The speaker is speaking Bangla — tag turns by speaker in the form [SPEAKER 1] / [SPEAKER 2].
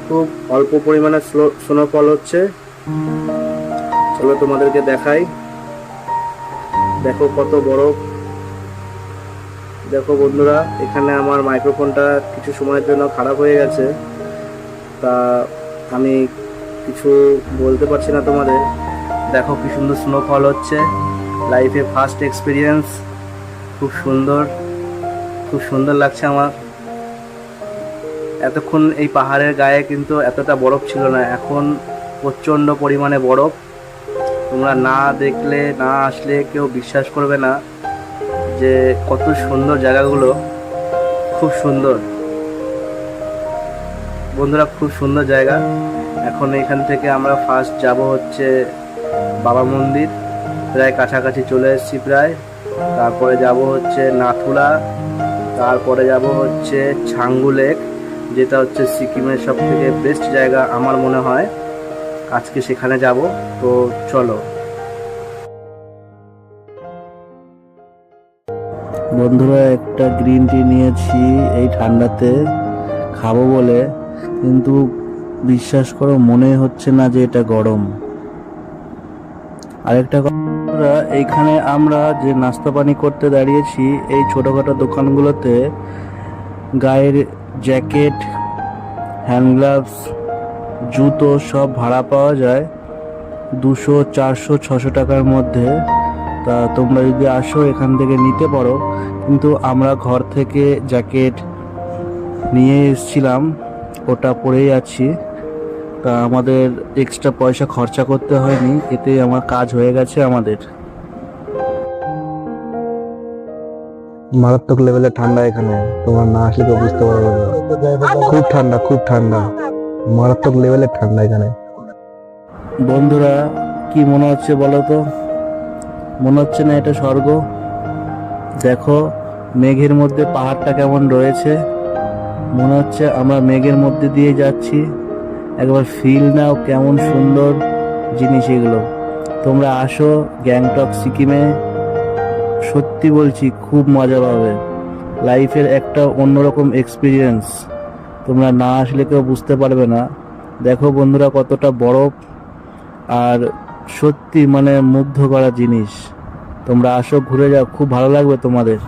[SPEAKER 1] খুব অল্প পরিমাণে স্নোফল হচ্ছে। চলো তোমাদেরকে দেখাই। দেখো কত বরফ। দেখো বন্ধুরা, এখানে আমার মাইক্রোফোনটা কিছু সময়ের জন্য খারাপ হয়ে গেছে, তা আমি কিছু বলতে পারছি না তোমাদের। দেখো কি সুন্দর স্নোফল হচ্ছে, লাইফে ফার্স্ট এক্সপিরিয়েন্স। খুব সুন্দর, খুব সুন্দর লাগছে আমার। এতক্ষণ এই পাহাড়ের গায়ে কিন্তু এতটা বরফ ছিল না, এখন প্রচণ্ড পরিমাণে বরফ। তোমরা না দেখলে, না আসলে কেউ বিশ্বাস করবে না যে কত সুন্দর জায়গাগুলো। খুব সুন্দর বন্ধুরা, খুব সুন্দর জায়গা। এখন এখান থেকে আমরা ফার্স্ট যাব হচ্ছে বাবা মন্দির, প্রায় কাছাকাছি চলে এসেছি প্রায়। তারপরে যাব হচ্ছে নাথুলা, তারপরে যাব হচ্ছে ছাঙ্গু লেক, যেটা হচ্ছে সিকিমের সব থেকে বেস্ট জায়গা আমার মনে হয়। আজকে সেখানে যাব, তো চলো। বন্ধুরা, একটা গ্রিন টি নিয়েছি এই ঠান্ডাতে খাবো বলে, কিন্তু বিশ্বাস করো মনে হচ্ছে না যে এটা গরম। আরেকটা কথা, এইখানে আমরা যে নাস্তা পানি করতে দাঁড়িয়েছি, এই ছোটোখাটো দোকানগুলোতে গায়ের জ্যাকেট, হ্যান্ড গ্লাভস, জুতো সব ভাড়া পাওয়া যায় 200, 400, 600 টাকার মধ্যে। তা তোমরা যদি আসো এখান থেকে নিতে পারো, কিন্তু আমরা ঘর থেকে জ্যাকেট নিয়ে এসেছিলাম, ওটা পরেই আছি। তা আমাদের এক্সট্রা পয়সা খরচা করতে হয়নি, এতেই আমার কাজ হয়ে গেছে আমাদের।
[SPEAKER 2] মারাত্মক লেভেলের ঠান্ডা এখানে, তোমার না আসলে তো বুঝতে পারবে না। খুব ঠান্ডা, খুব ঠান্ডা, মারাত্মক লেভেলের ঠান্ডা এখানে।
[SPEAKER 1] বন্ধুরা, কি মনে হচ্ছে বলো তো? মনে হচ্ছে না এটা স্বর্গ? দেখো মেঘের মধ্যে পাহাড়টা কেমন রয়েছে, মনে হচ্ছে আমরা মেঘের মধ্যে দিয়ে যাচ্ছি। একবার ফিল নাও, কেমন সুন্দর জিনিস এগুলো। তোমরা আসো গ্যাংটক সিকিমে, সত্যি বলছি খুব মজা পাবে। লাইফের একটা অন্যরকম এক্সপিরিয়েন্স, তোমরা না আসলে কেউ বুঝতে পারবে না। দেখো বন্ধুরা কতটা বরফ, আর সত্যি মানে মুগ্ধ করা জিনিস। তোমরা আসো, ঘুরে যাও, খুব ভালো লাগবে তোমাদের।